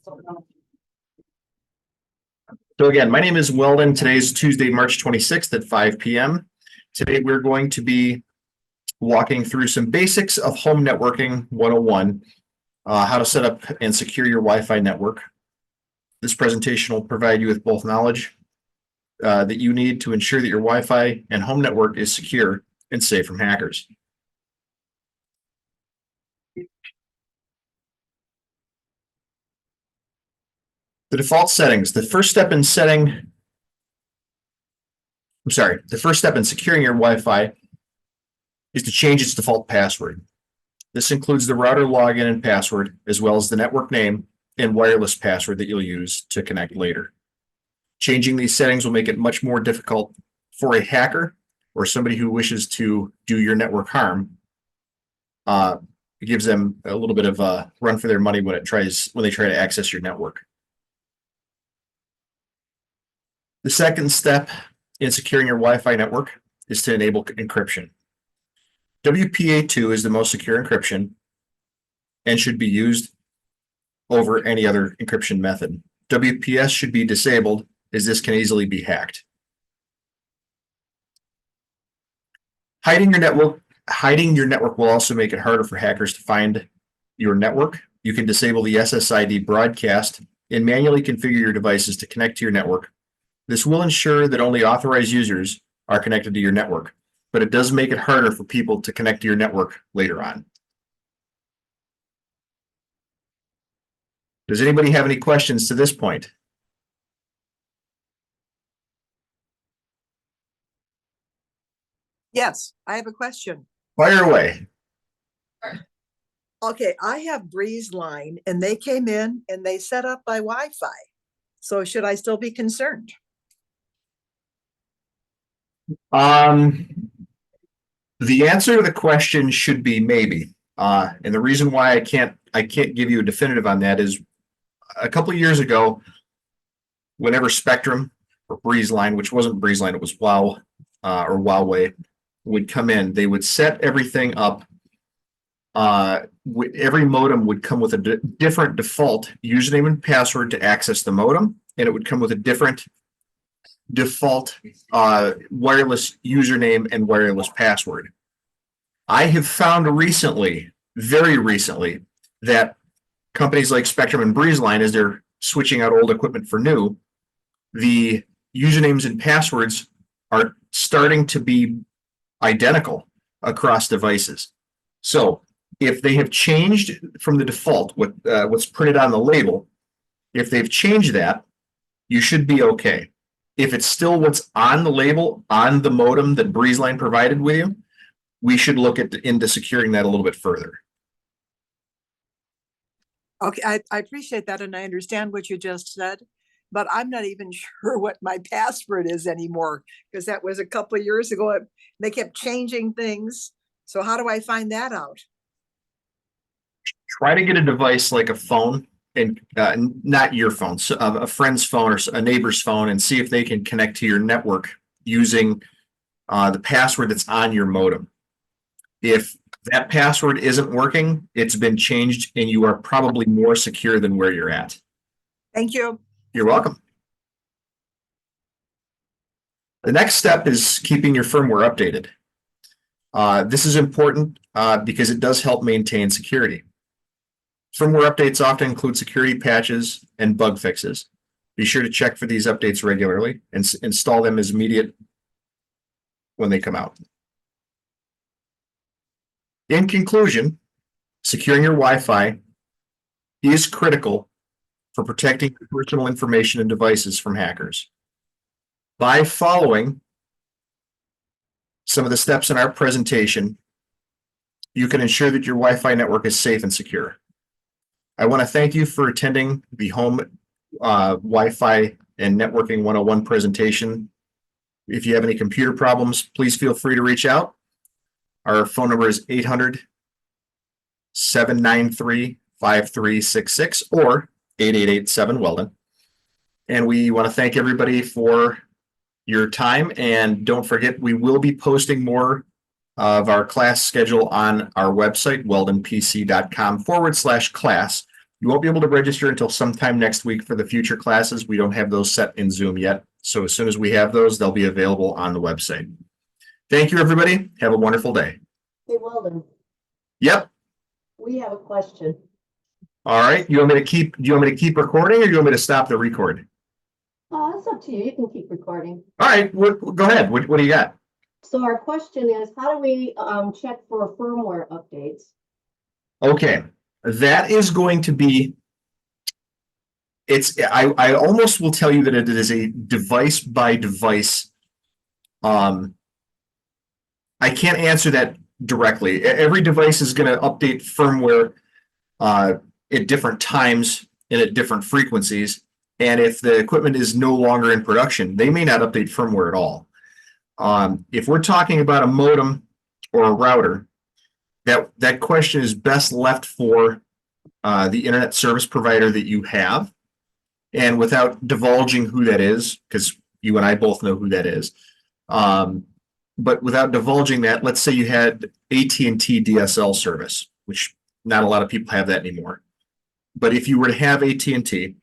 So again, my name is Weldon. Today's Tuesday, March 26th at 5 p.m. Today we're going to be walking through some basics of home networking 101, how to set up and secure your Wi-Fi network. This presentation will provide you with both knowledge that you need to ensure that your Wi-Fi and home network is secure and safe from hackers. The default settings. The first step in securing your Wi-Fi is to change its default password. This includes the router login and password, as well as the network name and wireless password that you'll use to connect later. Changing these settings will make it much more difficult for a hacker or somebody who wishes to do your network harm. It gives them a little bit of a run for their money when they try to access your network. The second step in securing your Wi-Fi network is to enable encryption. WPA2 is the most secure encryption and should be used over any other encryption method. WPS should be disabled, as this can easily be hacked. Hiding your network will also make it harder for hackers to find your network. You can disable the SSID broadcast and manually configure your devices to connect to your network. This will ensure that only authorized users are connected to your network, but it does make it harder for people to connect to your network later on. Does anybody have any questions to this point? Yes, I have a question. Fire away. Okay, I have Breeze Line and they came in and they set up my Wi-Fi. So should I still be concerned? The answer to the question should be maybe. And the reason why I can't give you a definitive on that is a couple of years ago, whenever Spectrum or Breeze Line, which wasn't Breeze Line, it was Wow or Huawei, would come in, they would set everything up. Every modem would come with a different default username and password to access the modem, and it would come with a different default wireless username and wireless password. I have found recently, very recently, that companies like Spectrum and Breeze Line, as they're switching out old equipment for new, the usernames and passwords are starting to be identical across devices. So if they have changed from the default, what's printed on the label, if they've changed that, you should be okay. If it's still what's on the label on the modem that Breeze Line provided with you, we should look into securing that a little bit further. Okay, I appreciate that and I understand what you just said, but I'm not even sure what my password is anymore because that was a couple of years ago. They kept changing things. So how do I find that out? Try to get a device like a phone, and not your phone, so a friend's phone or a neighbor's phone, and see if they can connect to your network using the password that's on your modem. If that password isn't working, it's been changed and you are probably more secure than where you're at. Thank you. You're welcome. The next step is keeping your firmware updated. This is important because it does help maintain security. Firmware updates often include security patches and bug fixes. Be sure to check for these updates regularly and install them as immediate when they come out. In conclusion, securing your Wi-Fi is critical for protecting your personal information and devices from hackers. By following some of the steps in our presentation, you can ensure that your Wi-Fi network is safe and secure. I want to thank you for attending the Home Wi-Fi and Networking 101 presentation. If you have any computer problems, please feel free to reach out. Our phone number is 800-793-5366 or 8887-WELDON. And we want to thank everybody for your time. And don't forget, we will be posting more of our class schedule on our website, weldonpc.com/class. You won't be able to register until sometime next week for the future classes. We don't have those set in Zoom yet. So as soon as we have those, they'll be available on the website. Thank you, everybody. Have a wonderful day. Hey, Weldon, Yep. we have a question. All right. Do you want me to keep recording, or do you want me to stop the record? It's up to you. You can keep recording. All right. Go ahead. What do you got? So our question is, how do we check for firmware updates? Okay. That is going to be, I almost will tell you that it is a device by device. I can't answer that directly. Every device is going to update firmware at different times and at different frequencies. And if the equipment is no longer in production, they may not update firmware at all. If we're talking about a modem or a router, that question is best left for the internet service provider that you have. And without divulging who that is, because you and I both know who that is, but without divulging that, let's say you had AT&T DSL service, which not a lot of people have that anymore. But if you were to have AT&T,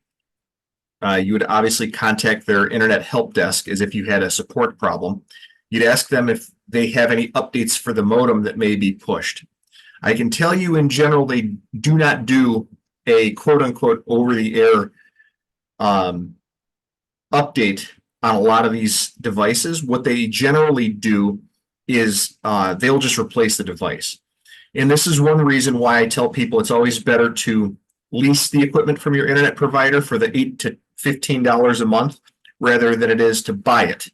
you would obviously contact their internet help desk as if you had a support problem. You'd ask them if they have any updates for the modem that may be pushed. I can tell you in general, they do not do a quote unquote over the air update on a lot of these devices. What they generally do is they'll just replace the device. And this is one reason why I tell people it's always better to lease the equipment from your internet provider for the $8 to $15 a month rather than it is to buy it.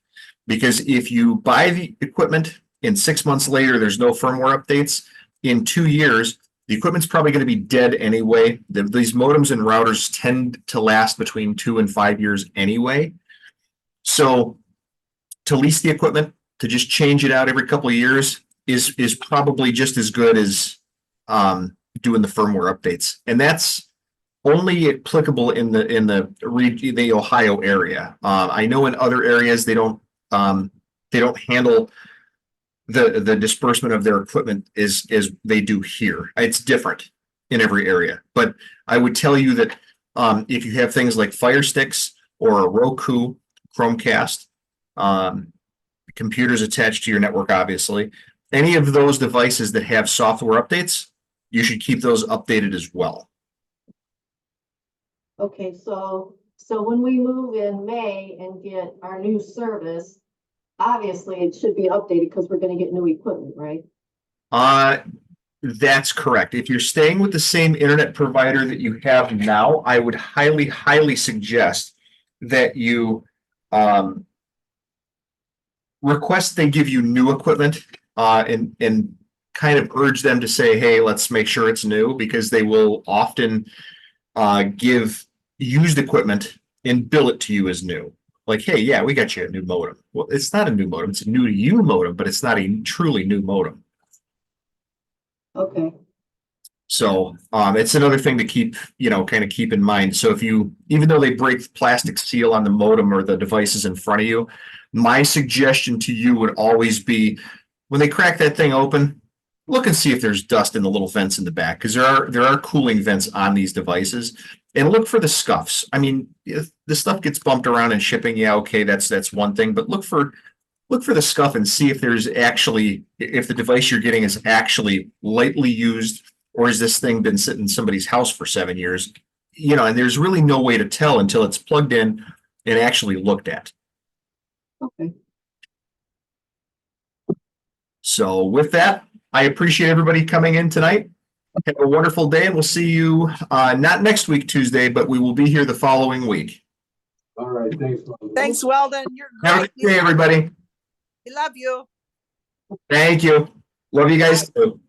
Because if you buy the equipment and 6 months later there's no firmware updates, in 2 years the equipment's probably going to be dead anyway. These modems and routers tend to last between 2 and 5 years anyway. So to lease the equipment, to just change it out every couple of years is probably just as good as doing the firmware updates. And that's only applicable in the Ohio area. I know in other areas they don't handle the disbursement of their equipment as they do here. It's different in every area. But I would tell you that if you have things like Fire Sticks or a Roku, Chromecast, computers attached to your network, obviously, any of those devices that have software updates, you should keep those updated as well. Okay, so when we move in May and get our new service, obviously it should be updated because we're going to get new equipment, right? That's correct. If you're staying with the same internet provider that you have now, I would highly, highly suggest that you request they give you new equipment and kind of urge them to say, hey, let's make sure it's new, because they will often give used equipment and bill it to you as new. Like, hey, yeah, we got you a new modem. Well, it's not a new modem. It's a new to you modem, but it's not a truly new modem. Okay. So it's another thing to keep, kind of keep in mind. So if even though they break the plastic seal on the modem or the devices in front of you, my suggestion to you would always be, when they crack that thing open, look and see if there's dust in the little vents in the back, because there are cooling vents on these devices, and look for the scuffs. I mean, if the stuff gets bumped around in shipping, yeah, okay, that's one thing, but look for the scuff and see if if the device you're getting is actually lightly used, or has this thing been sitting in somebody's house for 7 years? And there's really no way to tell until it's plugged in and actually looked at. Okay. So with that, I appreciate everybody coming in tonight. Have a wonderful day, and we'll see you not next week, Tuesday, but we will be here the following week. All right, thanks. Weldon. Thanks, Weldon. You're Have a great. good day, everybody. We love you. Thank you. Love you guys too.